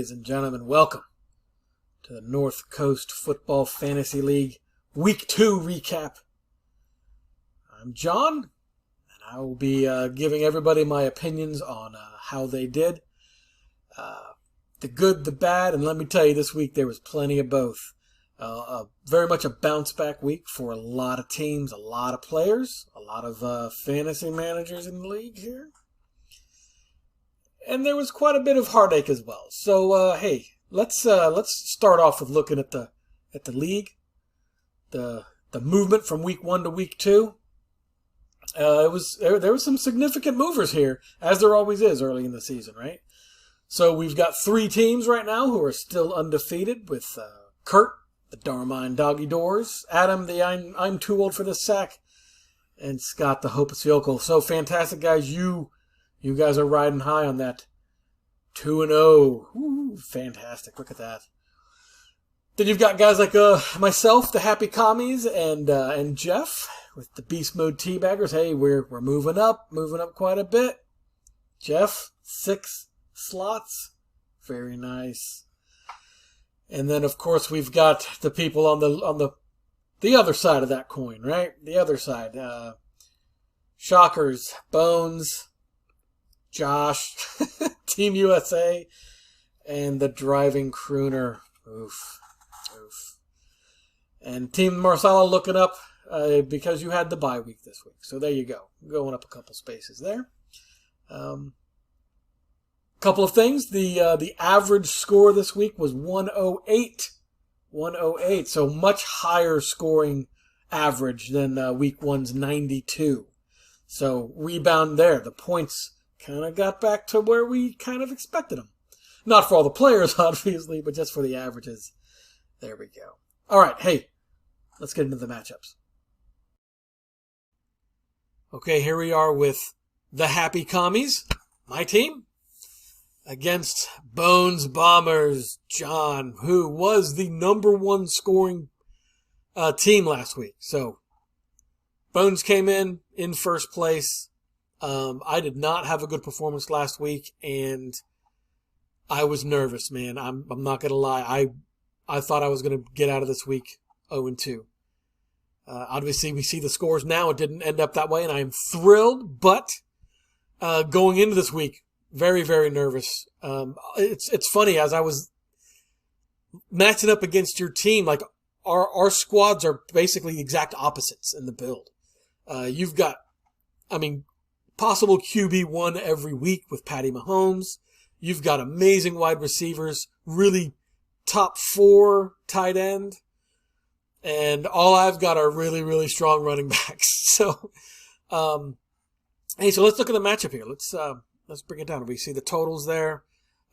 ladies and gentlemen. Welcome to the North Coast Football Fantasy League Week 2 recap. I'm John, and I will be giving everybody my opinions on how they did. The good, the bad, and let me tell you, this week there was plenty of both. Very much a bounce-back week for a lot of teams, a lot of players, a lot of fantasy managers in the league here. And there was quite a bit of heartache as well. So, hey, let's start off with looking at the league, the movement from week 1 to week 2. There was some significant movers here, as there always is early in the season, right? So we've got 3 teams right now who are still undefeated, with Kurt, the Darmine Doggy Doors, Adam, the I'm too old for this sack, and Scott, the Hopeless Yokel. So fantastic, guys! You guys are riding high on that 2-0. Ooh, fantastic. Look at that. Then you've got guys like myself, the Happy Commies, and Jeff with the Beast Mode Teabaggers. Hey, we're moving up quite a bit. Jeff, 6 slots. Very nice. And then, of course, we've got the people on the other side of that coin, right? The other side. Shockers, Bones, Josh, Team USA, and the Driving Crooner. Oof. And Team Marsala looking up because you had the bye week this week. So there you go. Going up a couple spaces there. Couple of things. The average score this week was 108. 108. So much higher scoring average than week 1's 92. So rebound there. The points kind of got back to where we kind of expected them. Not for all the players, obviously, but just for the averages. There we go. All right, hey, let's get into the matchups. Okay, here we are with the Happy Commies, my team, against Bones Bombers, John, who was the number 1 scoring team last week. So, Bones came in first place. I did not have a good performance last week, and I was nervous, man. I'm not going to lie. I thought I was going to get out of this week 0-2. Obviously, we see the scores now. It didn't end up that way, and I am thrilled. But going into this week, very, very nervous. It's funny, as I was matching up against your team, like our squads are basically the exact opposites in the build. You've got, possible QB1 every week with Patty Mahomes. You've got amazing wide receivers, really top 4 tight end. And all I've got are really, really strong running backs. So, hey, so let's look at the matchup here. Let's bring it down. We see the totals there.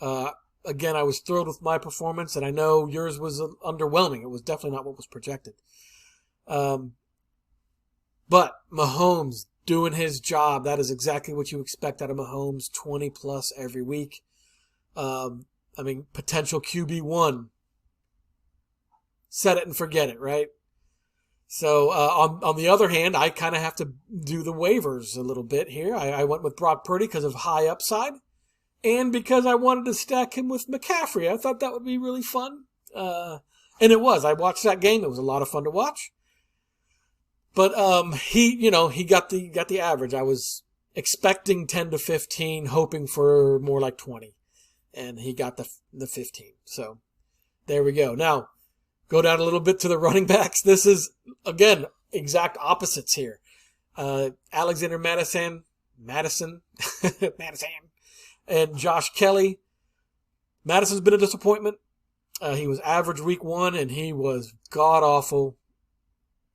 Again, I was thrilled with my performance, and I know yours was underwhelming. It was definitely not what was projected. But Mahomes doing his job. That is exactly what you expect out of Mahomes, 20 plus every week. Potential QB1. Set it and forget it, right? So, on the other hand, I kind of have to do the waivers a little bit here. I went with Brock Purdy because of high upside, and because I wanted to stack him with McCaffrey. I thought that would be really fun. And it was. I watched that game. It was a lot of fun to watch. But he got the average. I was expecting 10 to 15, hoping for more like 20, and he got the 15. So there we go. Now go down a little bit to the running backs. This is again exact opposites here. Alexander Madison, and Josh Kelly. Madison's been a disappointment. He was average week 1, and he was god awful.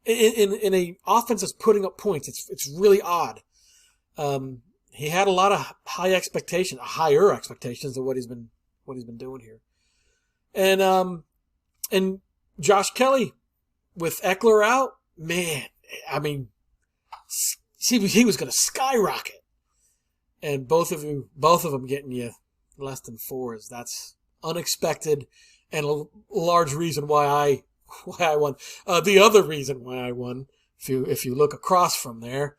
In a offense that's putting up points, it's really odd. He had a lot of higher expectations than what he's been doing here. And Josh Kelly with Eckler out, man, he was going to skyrocket. And both of them getting you less than 4s. That's unexpected, and a large reason why I won. The other reason why I won, if you look across from there,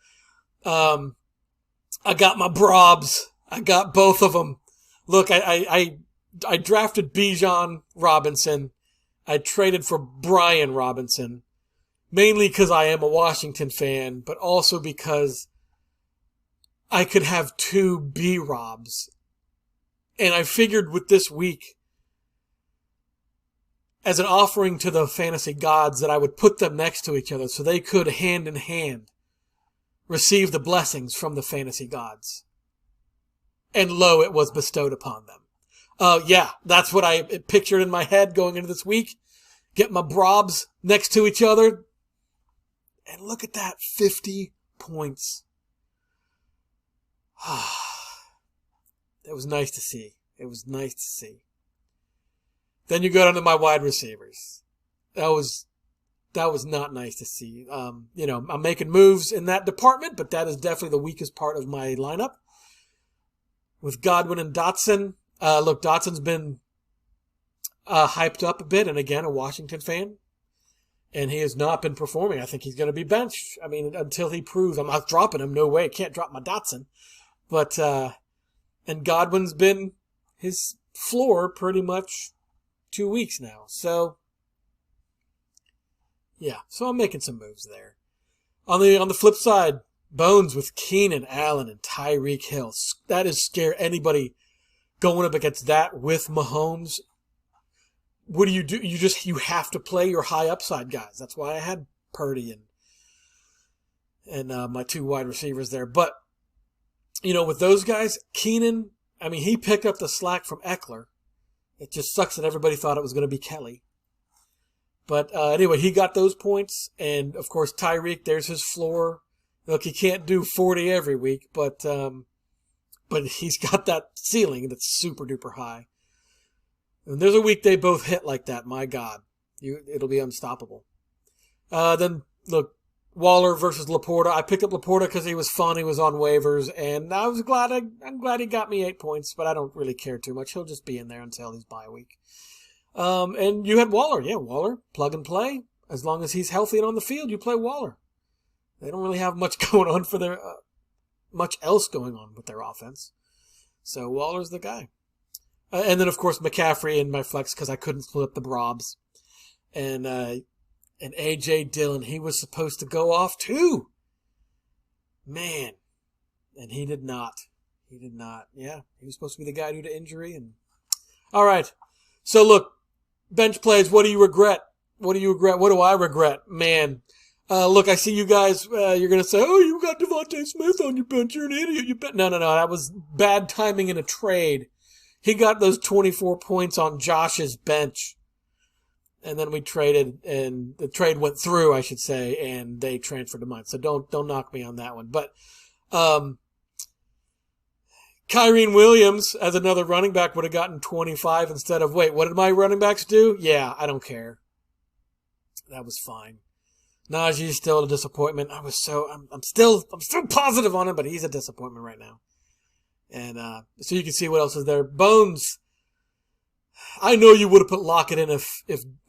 I got my Brobs. I got both of them. Look, I I drafted Bijan Robinson. I traded for Brian Robinson, mainly because I am a Washington fan, but also because I could have two B-Robs. And I figured with this week, as an offering to the fantasy gods, that I would put them next to each other so they could, hand in hand, receive the blessings from the fantasy gods. And lo, it was bestowed upon them. Yeah, that's what I pictured in my head going into this week. Get my Brobs next to each other. And look at that, 50 points. It was nice to see. It was nice to see. Then you go down to my wide receivers. That was not nice to see. I'm making moves in that department, but that is definitely the weakest part of my lineup. With Godwin and Dotson. Look, Dotson's been hyped up a bit, and again, a Washington fan. And he has not been performing. I think he's going to be benched. I mean, until he proves I'm not dropping him. No way. Can't drop my Dotson. But, and Godwin's been his floor pretty much 2 weeks now. So, yeah. So I'm making some moves there. On the flip side, Bones with Keenan Allen and Tyreek Hill. That is scare anybody going up against that with Mahomes. What do? You have to play your high upside guys. That's why I had Purdy and my two wide receivers there. But, with those guys, Keenan, he picked up the slack from Eckler. It just sucks that everybody thought it was going to be Kelly. But anyway, he got those points. And, of course, Tyreek, there's his floor. Look, he can't do 40 every week, but he's got that ceiling that's super duper high. And there's a week they both hit like that. My God, it'll be unstoppable. Then look, Waller versus Laporta. I picked up Laporta because he was fun. He was on waivers, and I was glad. I'm glad he got me 8 points, but I don't really care too much. He'll just be in there until his bye week. And you had Waller. Yeah, Waller, plug and play. As long as he's healthy and on the field, you play Waller. They don't really have much going on for their much else going on with their offense. So Waller's the guy. And then, of course, McCaffrey in my flex because I couldn't split up the Brobs. And A.J. Dillon, he was supposed to go off too. Man. And he did not. He did not. Yeah, he was supposed to be the guy due to injury. All right. So, look, bench plays, what do you regret? What do you regret? What do I regret? Man. Look, I see you guys, you're going to say, oh, you got Devontae Smith on your bench. You're an idiot. No. That was bad timing in a trade. He got those 24 points on Josh's bench. And then we traded, and the trade went through, I should say, and they transferred to mine. So don't knock me on that one. But Kyrene Williams, as another running back, would have gotten 25 instead of, wait, what did my running backs do? Yeah, I don't care. That was fine. Najee's still a disappointment. I'm still positive on him, but he's a disappointment right now. And so you can see what else is there. Bones, I know you would have put Lockett in if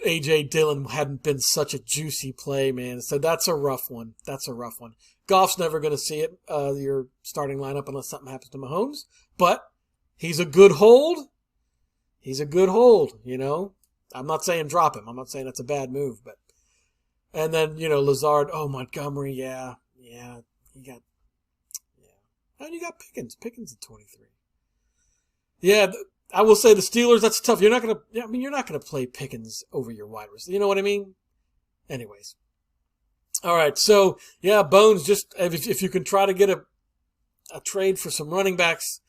A.J. Dillon hadn't been such a juicy play, man. So that's a rough one. Goff's never going to see it, your starting lineup, unless something happens to Mahomes. But he's a good hold. I'm not saying drop him. I'm not saying that's a bad move, but. And then, Lazard, Montgomery, yeah. And you got Pickens. Pickens at 23. Yeah, I will say the Steelers, that's tough. You're not going to play Pickens over your wide receiver. You know what I mean? Anyways. All right, so, yeah, Bones, just if you can try to get a trade for some running backs,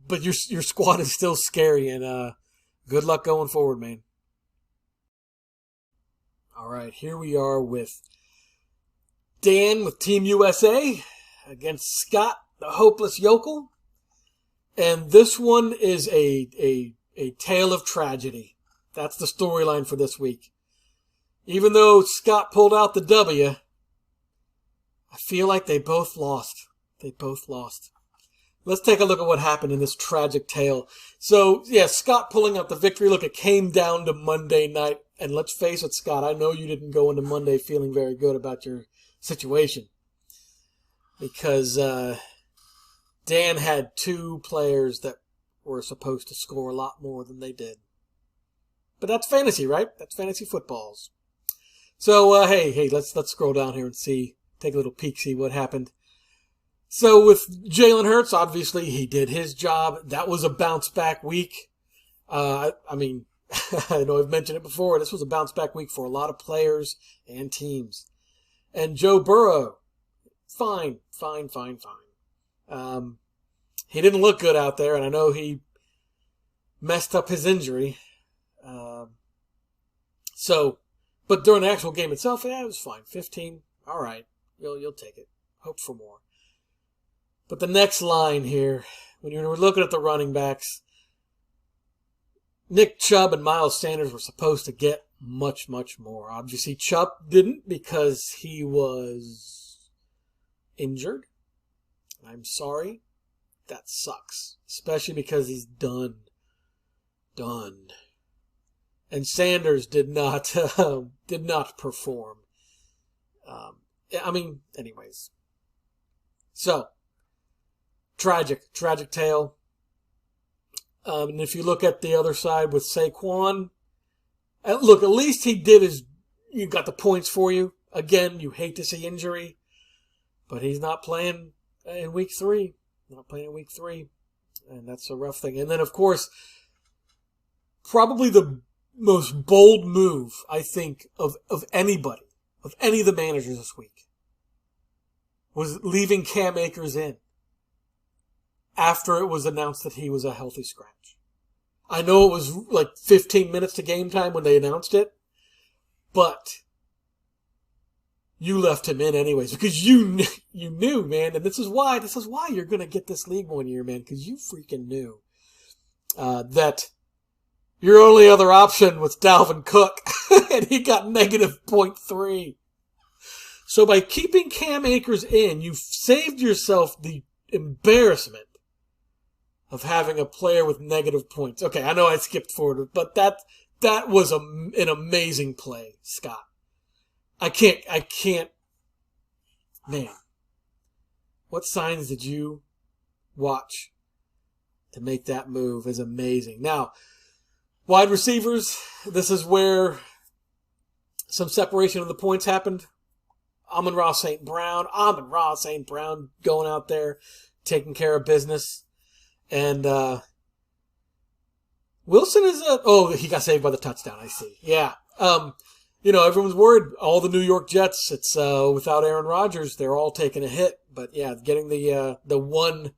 but your squad is still scary, and good luck going forward, man. All right, here we are with Dan with Team USA against Scott, the hopeless yokel. And this one is a tale of tragedy. That's the storyline for this week. Even though Scott pulled out the W, I feel like they both lost. Let's take a look at what happened in this tragic tale. So, yeah, Scott pulling out the victory. Look, it came down to Monday night. And let's face it, Scott, I know you didn't go into Monday feeling very good about your situation. Because Dan had two players that were supposed to score a lot more than they did. But that's fantasy, right? That's fantasy footballs. So, hey, let's scroll down here and take a little peek, see what happened. So with Jalen Hurts, obviously he did his job. That was a bounce back week. I mean, I know I've mentioned it before. This was a bounce back week for a lot of players and teams. And Joe Burrow, fine. He didn't look good out there, and I know he messed up his injury. But during the actual game itself, yeah, it was fine. 15, all right, you'll take it. Hope for more. But the next line here, when you're looking at the running backs, Nick Chubb and Miles Sanders were supposed to get much more. Obviously, Chubb didn't because he was injured. I'm sorry. That sucks. Especially because he's done. And Sanders did not perform. Anyways. So, tragic tale. And if you look at the other side with Saquon, look, at least he did you got the points for you. Again, you hate to see injury, but he's not playing in week 3. And that's a rough thing. And then, of course, probably the most bold move, I think, of anybody, of any of the managers this week, was leaving Cam Akers in after it was announced that he was a healthy scratch. I know it was like 15 minutes to game time when they announced it, but you left him in anyways because you knew, man, and this is why you're going to get this league one year, man, because you freaking knew that your only other option was Dalvin Cook, and he got negative 0.3. So by keeping Cam Akers in, you've saved yourself the embarrassment of having a player with negative points. Okay, I know I skipped forward, but that was an amazing play, Scott. I can't, man. What signs did you watch to make that move is amazing. Now, wide receivers, this is where some separation of the points happened. Amon-Ra St. Brown going out there, taking care of business. And Wilson is he got saved by the touchdown, I see. Yeah. Everyone's worried. All the New York Jets, it's without Aaron Rodgers, they're all taking a hit. But yeah, getting the one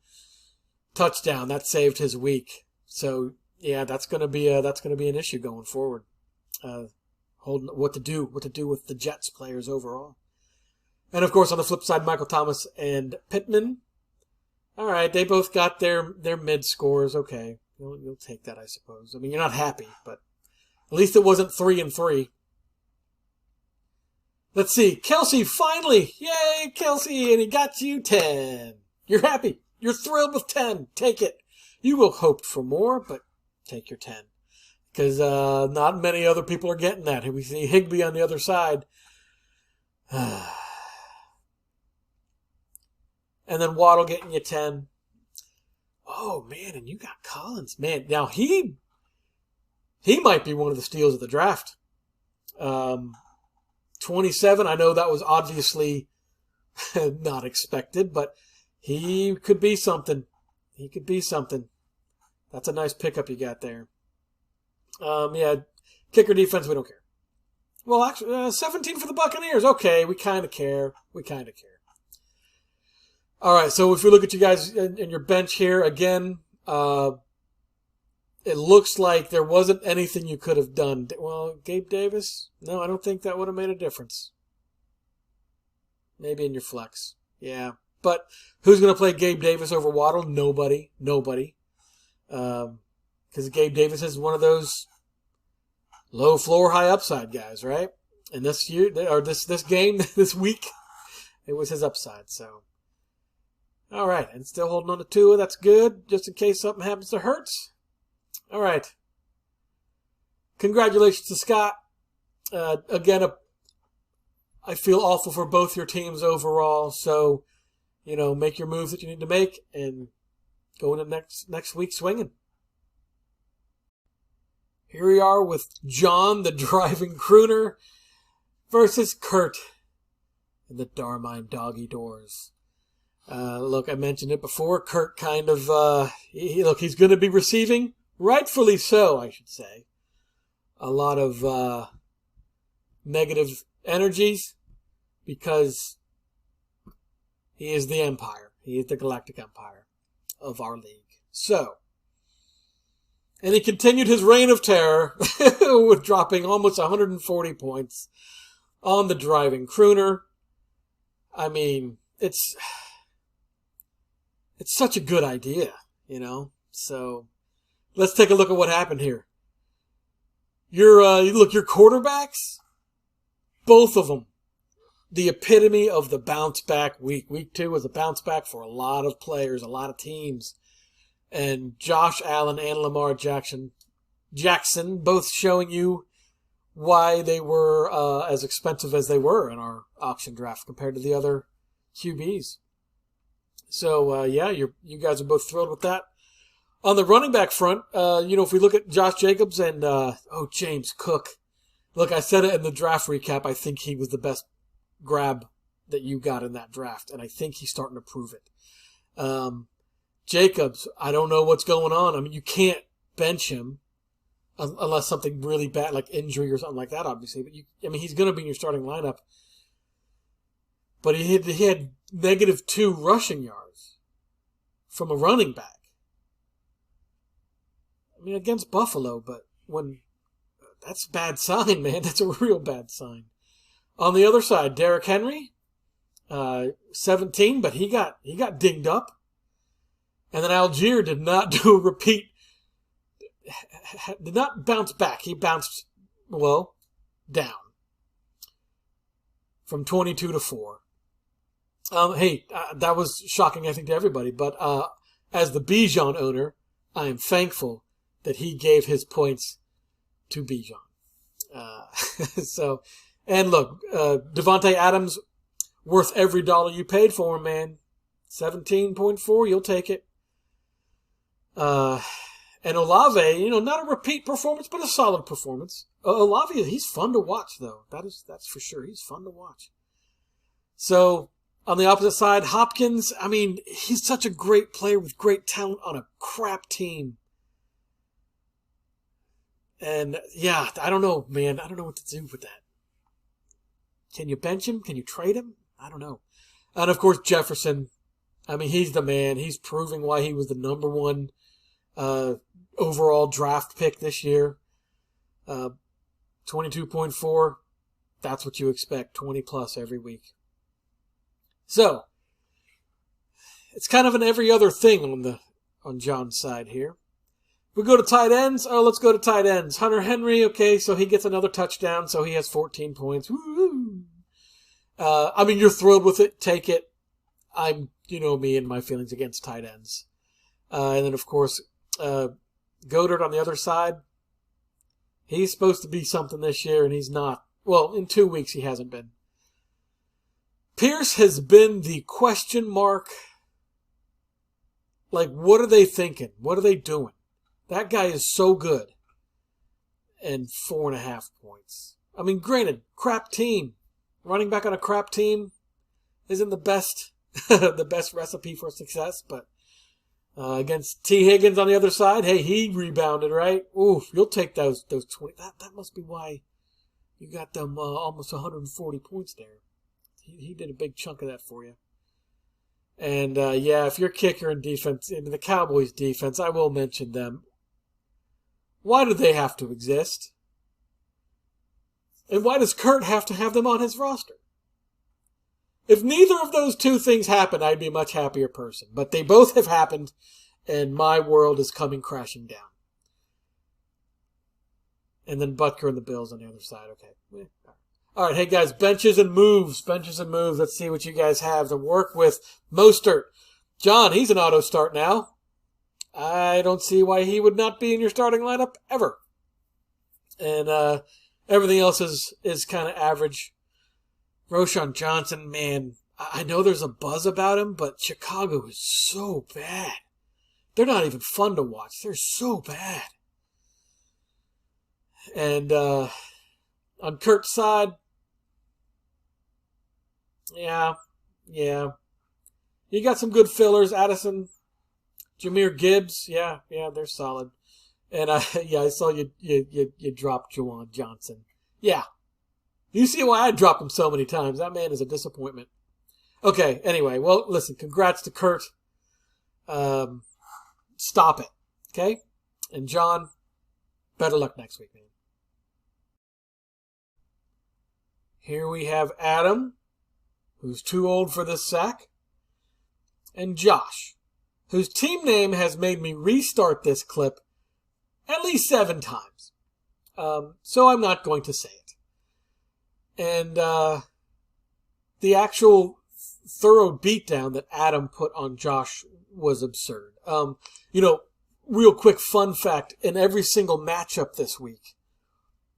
touchdown, that saved his week. So yeah, that's gonna be an issue going forward. Holding what to do with the Jets players overall. And of course, on the flip side, Michael Thomas and Pittman. All right, they both got their mid scores. Okay, you'll take that, I suppose. I mean, you're not happy, but at least it wasn't 3-3. Let's see, Kelsey finally, yay, Kelsey, and he got you 10. You're happy. You're thrilled with 10. Take it. You will hope for more, but take your 10. Because not many other people are getting that. We see Higbee on the other side. And then Waddle getting you 10. Oh, man, and you got Collins. Man, now he might be one of the steals of the draft. 27, I know that was obviously not expected, but he could be something. That's a nice pickup you got there. Kicker defense, we don't care. Well, actually, 17 for the Buccaneers. Okay, we kind of care. All right, so if we look at you guys in your bench here, again, it looks like there wasn't anything you could have done. Well, Gabe Davis? No, I don't think that would have made a difference. Maybe in your flex. Yeah. But who's going to play Gabe Davis over Waddle? Nobody. Because Gabe Davis is one of those low floor, high upside guys, right? And this year, or this game, this week, it was his upside, so. All right, and still holding on to Tua. That's good, just in case something happens to Hurts. All right. Congratulations to Scott. Again, I feel awful for both your teams overall. So, make your moves that you need to make and go into next week swinging. Here we are with John, the driving crooner, versus Kurt and the Darmine Doggy Doors. Look, I mentioned it before. Kurt kind of, he's going to be receiving, rightfully so, I should say, a lot of negative energies because he is the Empire. He is the Galactic Empire of our league. So, and he continued his reign of terror with dropping almost 140 points on the driving crooner. I mean, it's such a good idea, you know? So, let's take a look at what happened here. Your quarterbacks, both of them, the epitome of the bounce back week. Week 2 was a bounce back for a lot of players, a lot of teams. And Josh Allen and Lamar Jackson both showing you why they were as expensive as they were in our auction draft compared to the other QBs. So, you guys are both thrilled with that. On the running back front, if we look at Josh Jacobs and, James Cook. Look, I said it in the draft recap. I think he was the best grab that you got in that draft, and I think he's starting to prove it. Jacobs, I don't know what's going on. I mean, you can't bench him unless something really bad, like injury or something like that, obviously. But he's going to be in your starting lineup. But he had -2 rushing yards from a running back. I mean, against Buffalo, but that's a bad sign, man. That's a real bad sign. On the other side, Derrick Henry, 17, but he got dinged up. And then Algier did not do a repeat, did not bounce back. He bounced, down from 22 to 4. That was shocking, I think, to everybody. But as the Bijan owner, I am thankful that he gave his points to Bijan. And look, Devontae Adams, worth every dollar you paid for him, man. 17.4, you'll take it. And Olave, not a repeat performance, but a solid performance. Olave, he's fun to watch, though. That's for sure. He's fun to watch. So, on the opposite side, Hopkins, he's such a great player with great talent on a crap team. And, I don't know, man. I don't know what to do with that. Can you bench him? Can you trade him? I don't know. And, of course, Jefferson. He's the man. He's proving why he was the number 1 overall draft pick this year. 22.4. That's what you expect. 20 plus every week. So, it's kind of an every other thing on John's side here. We go to tight ends. Oh, let's go to tight ends. Hunter Henry, okay, so he gets another touchdown, so he has 14 points. Woo-hoo. You're thrilled with it. Take it. I'm, me and my feelings against tight ends. And then, of course, Goddard on the other side. He's supposed to be something this year, and he's not. Well, in 2 weeks, he hasn't been. Pierce has been the question mark. Like, what are they thinking? What are they doing? That guy is so good. And 4.5 points. Granted, crap team. Running back on a crap team isn't the best the best recipe for success, but against T. Higgins on the other side, hey, he rebounded, right? Oof, you'll take those 20. That must be why you got them almost 140 points there. He did a big chunk of that for you. And, if you're kicker and defense, in the Cowboys defense, I will mention them. Why do they have to exist? And why does Kurt have to have them on his roster? If neither of those two things happen, I'd be a much happier person. But they both have happened, and my world is coming crashing down. And then Butker and the Bills on the other side. Okay. All right, hey guys, benches and moves. Let's see what you guys have to work with. Mostert. John, he's an auto start now. I don't see why he would not be in your starting lineup ever. And everything else is kind of average. Roschon Johnson, man, I know there's a buzz about him, but Chicago is so bad. They're not even fun to watch. They're so bad. And on Kurt's side, yeah. You got some good fillers. Addison, Jahmyr Gibbs, yeah, they're solid. And I saw you dropped Juwan Johnson. Yeah. You see why I dropped him so many times. That man is a disappointment. Okay, anyway, well, listen, congrats to Kurt. Stop it, okay? And John, better luck next week, man. Here we have Adam, who's too old for this sack, and Josh, whose team name has made me restart this clip at least 7 times. So I'm not going to say it. And the actual thorough beatdown that Adam put on Josh was absurd. Real quick fun fact, in every single matchup this week,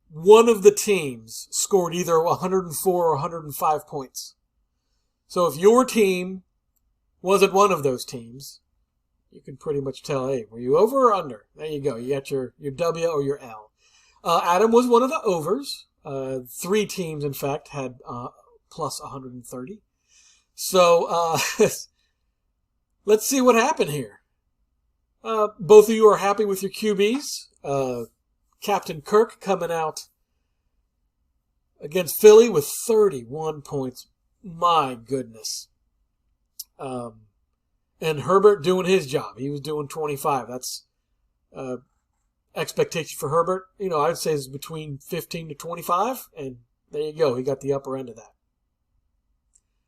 one of the teams scored either 104 or 105 points. So if your team wasn't one of those teams, you can pretty much tell, hey, were you over or under? There you go. You got your W or your L. Adam was one of the overs. 3 teams, in fact, had plus 130. So let's see what happened here. Both of you are happy with your QBs. Captain Kirk coming out against Philly with 31 points. My goodness. And Herbert doing his job. He was doing 25. That's expectation for Herbert. I'd say is between 15 to 25. And there you go. He got the upper end of that.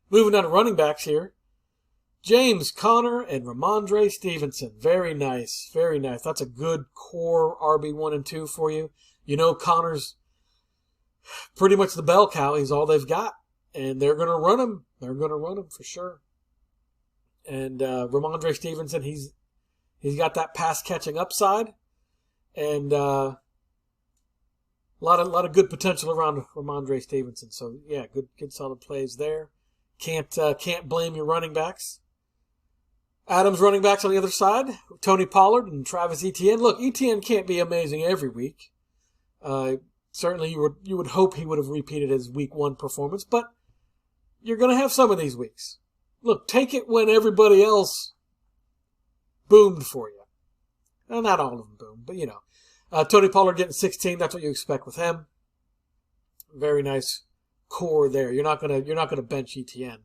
Moving on to running backs here. James Conner and Ramondre Stevenson. Very nice. Very nice. That's a good core RB1 and 2 for you. Conner's pretty much the bell cow. He's all they've got. And they're going to run him. They're going to run him for sure. And Ramondre Stevenson, he's got that pass catching upside. And a lot of good potential around Ramondre Stevenson. So yeah, good solid plays there. Can't blame your running backs. Adams running backs on the other side, Tony Pollard and Travis Etienne. Look, Etienne can't be amazing every week. Certainly you would hope he would have repeated his week 1 performance, but you're going to have some of these weeks. Look, take it when everybody else boomed for you. Well, not all of them boomed, but Tony Pollard getting 16, that's what you expect with him. Very nice core there. You're not gonna bench Etienne.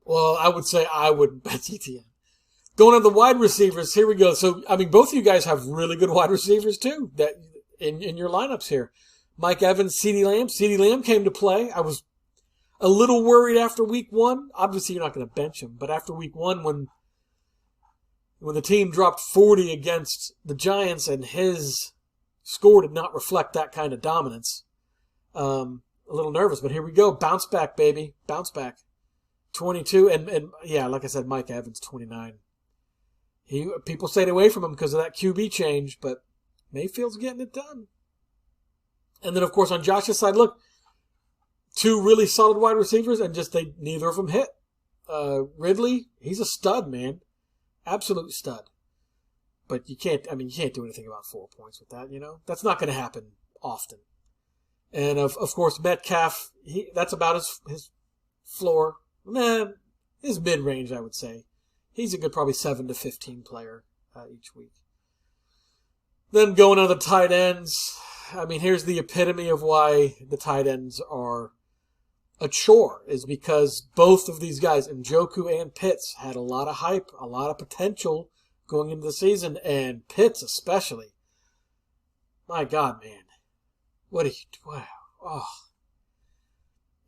Well, I would say I wouldn't bench Etienne. Going on the wide receivers, here we go. So, both of you guys have really good wide receivers too that in your lineups here. Mike Evans, CeeDee Lamb. CeeDee Lamb came to play. I was a little worried after week 1. Obviously, you're not going to bench him, but after week 1, when the team dropped 40 against the Giants and his score did not reflect that kind of dominance, a little nervous. But here we go. Bounce back, baby. Bounce back. 22, and yeah, like I said, Mike Evans, 29. People stayed away from him because of that QB change, but Mayfield's getting it done. And then, of course, on Josh's side, look, 2 really solid wide receivers, and neither of them hit. Ridley, he's a stud, man. Absolute stud. But you can't do anything about 4 points with that, That's not going to happen often. And, of course, Metcalf, that's about his floor. His mid-range, I would say. He's a good probably 7 to 15 player each week. Then going on the tight ends, here's the epitome of why the tight ends are a chore, is because both of these guys, Njoku and Pitts, had a lot of hype, a lot of potential going into the season, and Pitts especially. My God, man. Wow. Oh.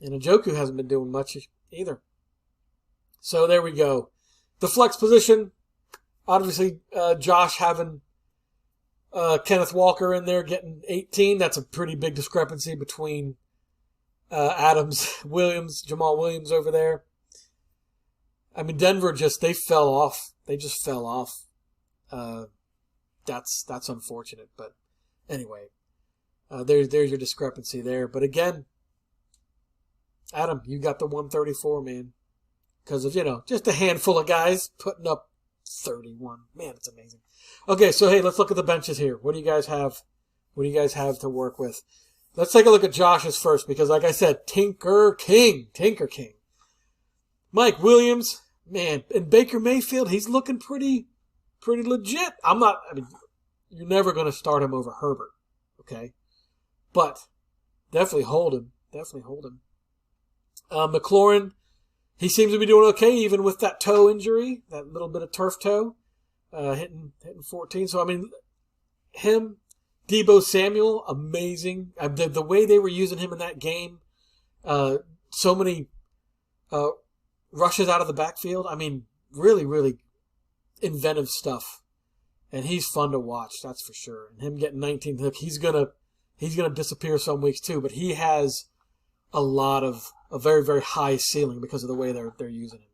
And Njoku hasn't been doing much either. So there we go. The flex position, obviously Josh having Kenneth Walker in there getting 18. That's a pretty big discrepancy between Adams, Williams, Jamal Williams over there. Denver they fell off. They just fell off. That's unfortunate. But anyway, there's your discrepancy there. But again, Adam, you got the 134, man. Because of, just a handful of guys putting up 31. Man, it's amazing. Okay, so hey, let's look at the benches here. What do you guys have What do you guys have to work with? Let's take a look at Josh's first because, like I said, Tinker King. Mike Williams, man, and Baker Mayfield, he's looking pretty legit. You're never going to start him over Herbert, okay? But definitely hold him. McLaurin, he seems to be doing okay even with that toe injury, that little bit of turf toe, hitting 14. So, him, Deebo Samuel, amazing. The way they were using him in that game, so many rushes out of the backfield. Really, really inventive stuff. And he's fun to watch, that's for sure. And him getting 19th hook, he's gonna disappear some weeks too. But he has a very, very high ceiling because of the way they're using him.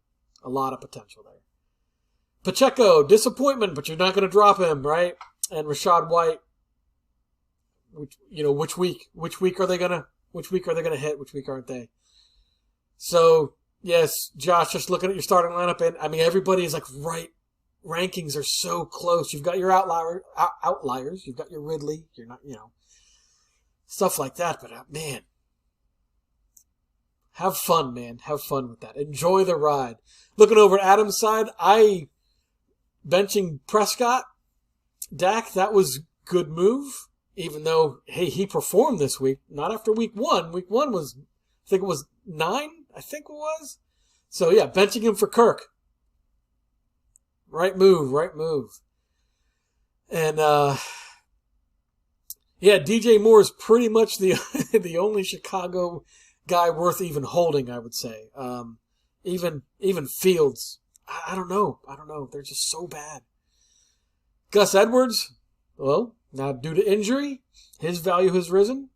A lot of potential there. Pacheco, disappointment, but you're not going to drop him, right? And Rachaad White, which week are they gonna hit? Which week aren't they? So yes, Josh, just looking at your starting lineup, and everybody is like right. Rankings are so close. You've got your outliers. You've got your Ridley. You're not, stuff like that. But man, have fun, man. Have fun with that. Enjoy the ride. Looking over at Adam's side, benching Prescott, Dak. That was good move. Even though, hey, he performed this week. Not after week 1. Week 1 was, I think it was 9. I think it was. So yeah, benching him for Kirk. Right move. And, DJ Moore is pretty much the only Chicago guy worth even holding, I would say. Even Fields, I don't know. They're just so bad. Gus Edwards, well, now due to injury, his value has risen.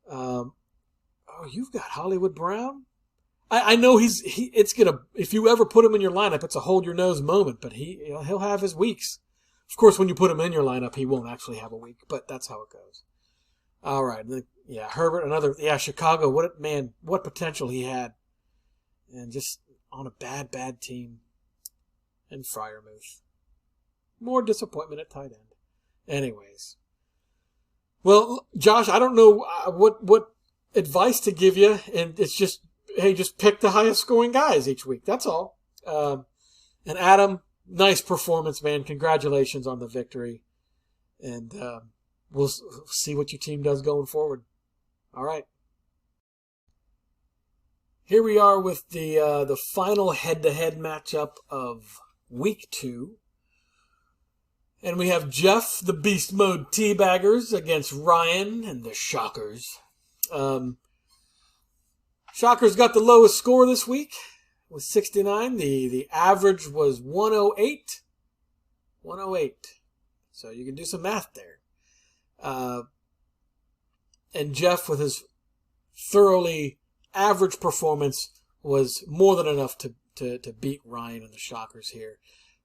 You've got Hollywood Brown. I know if you ever put him in your lineup, it's a hold your nose moment, but he'll have his weeks. Of course, when you put him in your lineup, he won't actually have a week, but that's how it goes. All right. Yeah, Herbert, Chicago, what potential he had. And just on a bad team. And Freiermuth. More disappointment at tight end. Anyways. Well, Josh, I don't know what advice to give you, and it's just, hey, just pick the highest scoring guys each week. That's all. And Adam, nice performance, man. Congratulations on the victory. And we'll see what your team does going forward. All right. Here we are with the final head-to-head matchup of Week 2. And we have Jeff, the Beast Mode Teabaggers, against Ryan and the Shockers. Shockers got the lowest score this week with 69. The average was 108. 108. So you can do some math there. And Jeff, with his thoroughly average performance, was more than enough to beat Ryan and the Shockers here.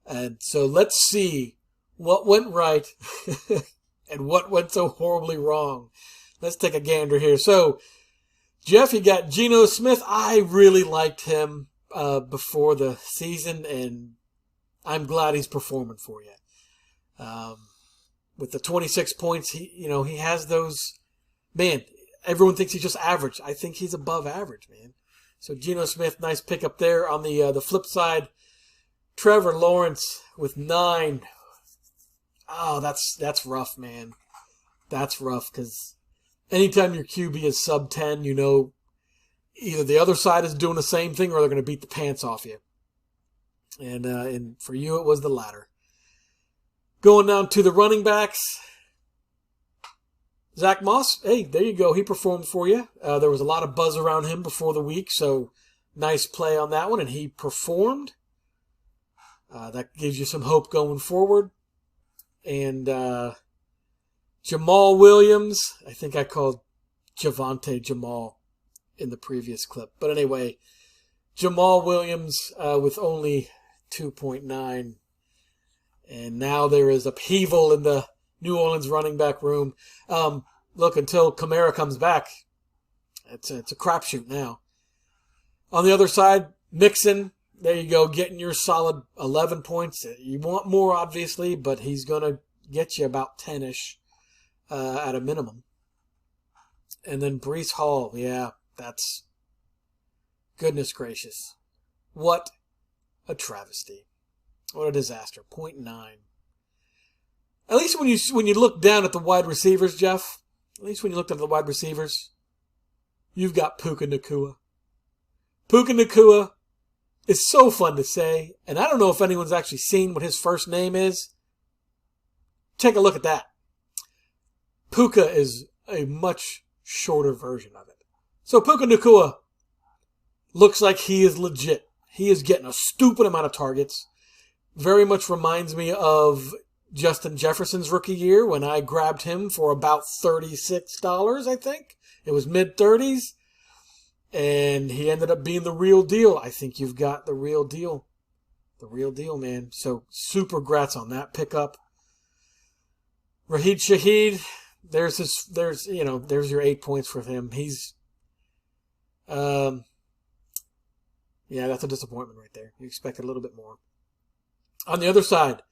And so let's see what went right and what went so horribly wrong. Let's take a gander here. So, Jeff, you got Geno Smith. I really liked him before the season, and I'm glad he's performing for you. With the 26 points, he has those. Man, everyone thinks he's just average. I think he's above average, man. So Geno Smith, nice pickup there. On the flip side, Trevor Lawrence with 9. Oh, that's rough, man. That's rough because anytime your QB is sub 10, either the other side is doing the same thing or they're going to beat the pants off you. And for you, it was the latter. Going down to the running backs, Zach Moss, hey, there you go. He performed for you. There was a lot of buzz around him before the week, so nice play on that one, and he performed. That gives you some hope going forward. And Jamal Williams, I think I called Javonte Jamal in the previous clip. But anyway, Jamal Williams with only 2.9. And now there is upheaval in the New Orleans running back room. Look, until Kamara comes back, it's a crapshoot now. On the other side, Mixon, there you go, getting your solid 11 points. You want more, obviously, but he's going to get you about 10-ish. at a minimum. And then Breece Hall, yeah, that's goodness gracious. What a travesty. What a disaster. 0.9. At least when you look down at the wide receivers, Jeff, at least when you looked at the wide receivers, you've got Puka Nacua. Puka Nacua is so fun to say, and I don't know if anyone's actually seen what his first name is. Take a look at that. Puka is a much shorter version of it. So Puka Nacua looks like he is legit. He is getting a stupid amount of targets. Very much reminds me of Justin Jefferson's rookie year when I grabbed him for about $36, I think. It was mid-30s. And he ended up being the real deal. I think you've got the real deal. The real deal, man. So super grats on that pickup. Rashid Shaheed, there's your 8 points for him. He's yeah, that's a disappointment right there. You expected a little bit more. On the other side,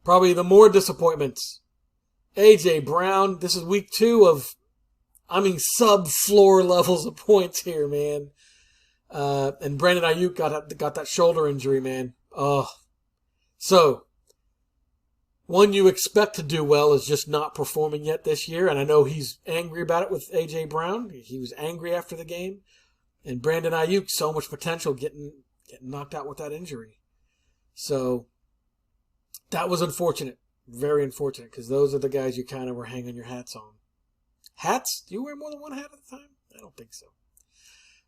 probably the more disappointments. A.J. Brown, this is week 2 of, sub-floor levels of points here, man. And Brandon Ayuk got that shoulder injury, man. Oh. So, one you expect to do well is just not performing yet this year. And I know he's angry about it with A.J. Brown. He was angry after the game. And Brandon Ayuk, so much potential getting knocked out with that injury. So, that was unfortunate. Very unfortunate, because those are the guys you kind of were hanging your hats on. Hats? Do you wear more than one hat at a time? I don't think so.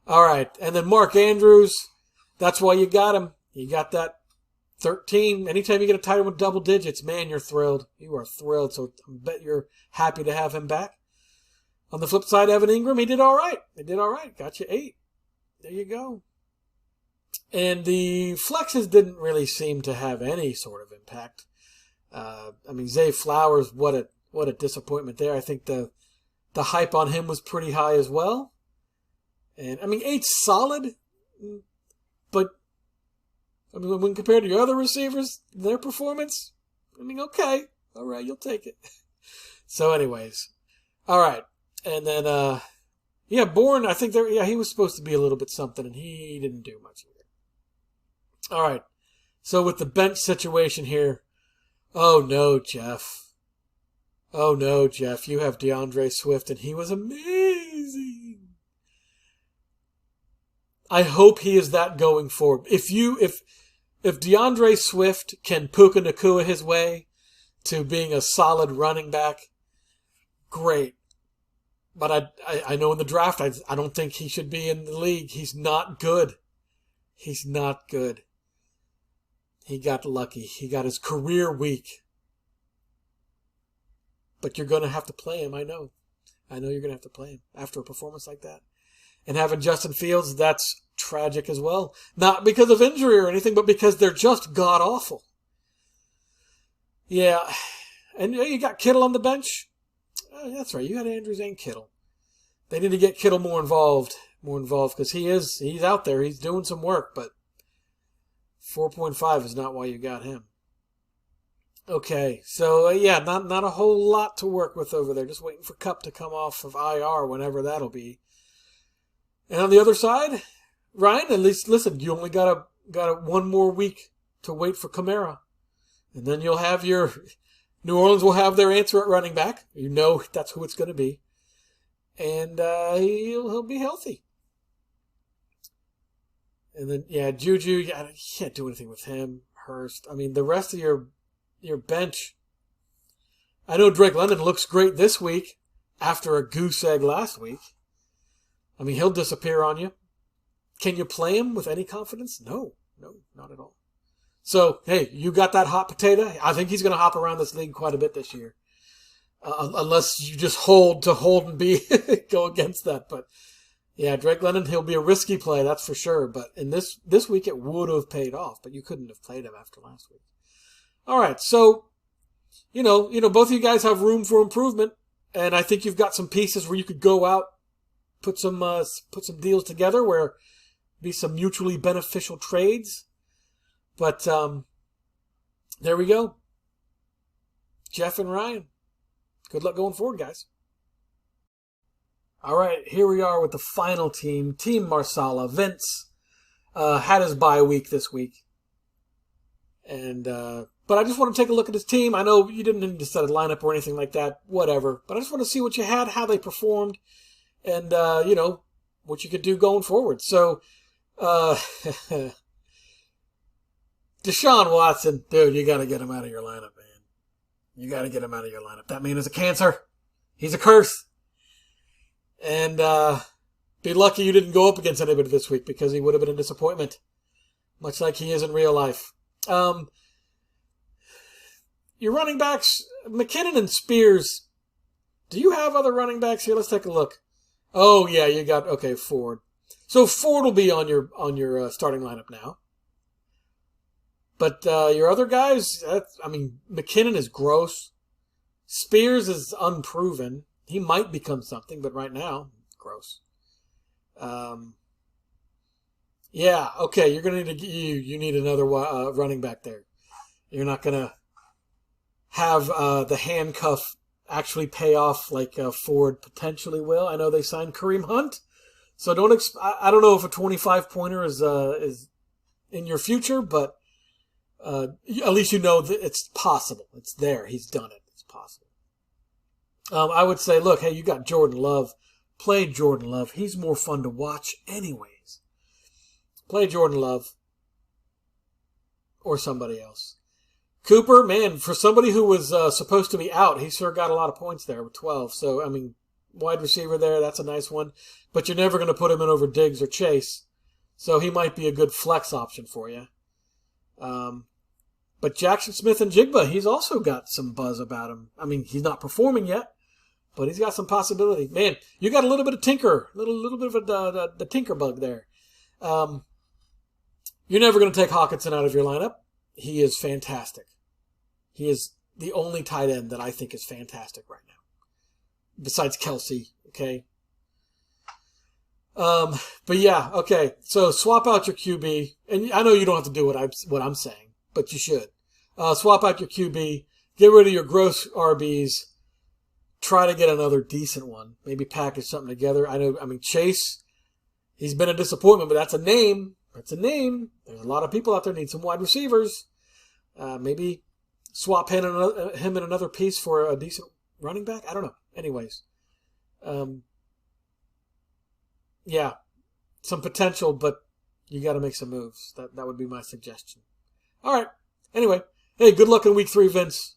All right. And then Mark Andrews. That's why you got him. You got that 13. Anytime you get a tight end with double digits, man, you're thrilled. You are thrilled. So I bet you're happy to have him back. On the flip side, Evan Ingram, he did all right. He did all right. Got you 8. There you go. And the flexes didn't really seem to have any sort of impact. Zay Flowers, what a disappointment there. I think the hype on him was pretty high as well. And, 8's solid, but, when compared to your other receivers, their performance, okay. All right, you'll take it. So, anyways. All right. And then, Bourne, I think he was supposed to be a little bit something, and he didn't do much either. All right. So, with the bench situation here, oh no, Jeff. Oh no, Jeff, you have DeAndre Swift, and he was amazing. I hope he is that going forward. If DeAndre Swift can Puka Nacua his way to being a solid running back, great. But I know in the draft, I don't think he should be in the league. He's not good. He's not good. He got lucky. He got his career week. But you're going to have to play him, I know. I know you're going to have to play him after a performance like that. And having Justin Fields, that's tragic as well. Not because of injury or anything, but because they're just god-awful. Yeah. And you got Kittle on the bench? Oh, that's right. You had Andrews and Kittle. They need to get Kittle more involved because he's out there. He's doing some work, but 4.5 is not why you got him. Okay, so not a whole lot to work with over there. Just waiting for Kupp to come off of IR whenever that'll be. And on the other side, Ryan, at least listen, you only got one more week to wait for Kamara, and then you'll have your New Orleans will have their answer at running back. You know that's who it's going to be, and he'll be healthy. And then Juju, you can't do anything with him. Hurst, the rest of your bench. I know Drake London looks great this week after a goose egg last week. He'll disappear on you. Can you play him with any confidence? No, not at all. So, hey, you got that hot potato. I think he's going to hop around this league quite a bit this year. Unless you just hold and be go against that. But, yeah, Drake London, he'll be a risky play, that's for sure. But in this week, it would have paid off. But you couldn't have played him after last week. All right, so, both of you guys have room for improvement, and I think you've got some pieces where you could go out, put some deals together where be some mutually beneficial trades. But there we go. Jeff and Ryan. good luck going forward, guys. All right, here we are with the final team, Team Marsala. Vince had his bye week this week. But I just want to take a look at his team. I know you didn't need to set a lineup or anything like that, whatever. But I just want to see what you had, how they performed, and, what you could do going forward. So, Deshaun Watson, dude, you got to get him out of your lineup, man. You got to get him out of your lineup. That man is a cancer. He's a curse. And be lucky you didn't go up against anybody this week because he would have been a disappointment, much like he is in real life. Your running backs, McKinnon and Spears. Do you have other running backs here? Let's take a look. Oh yeah, you got Ford. So Ford will be on your starting lineup now. But your other guys, McKinnon is gross. Spears is unproven. He might become something, but right now, gross. Yeah, okay, you're gonna need you need another running back there. You're not gonna have the handcuff actually pay off like Ford potentially will. I know they signed Kareem Hunt, so I don't know if a 25-pointer is in your future, but at least you know that it's possible. It's there. He's done it. It's possible. I would say, look, hey, you got Jordan Love. Play Jordan Love. He's more fun to watch anyways. Play Jordan Love or somebody else. Cooper, man, for somebody who was supposed to be out, he sure got a lot of points there with 12. So, wide receiver there, that's a nice one. But you're never going to put him in over Diggs or Chase. So he might be a good flex option for you. But Jackson Smith and Jigba, he's also got some buzz about him. He's not performing yet, but he's got some possibility. Man, you got a little bit of tinker, little bit of the tinker bug there. You're never going to take Hawkinson out of your lineup. He is fantastic. He is the only tight end that I think is fantastic right now, besides Kelsey. Okay. But yeah, okay. So swap out your QB, and I know you don't have to do what I'm saying, but you should. Swap out your QB, get rid of your gross RBs, try to get another decent one. Maybe package something together. Chase, he's been a disappointment, but that's a name. That's a name. There's a lot of people out there need some wide receivers. Maybe swap him in another piece for a decent running back. I don't know. Anyways, yeah, some potential, but you got to make some moves. That would be my suggestion. All right. Anyway, hey, good luck in week 3, Vince.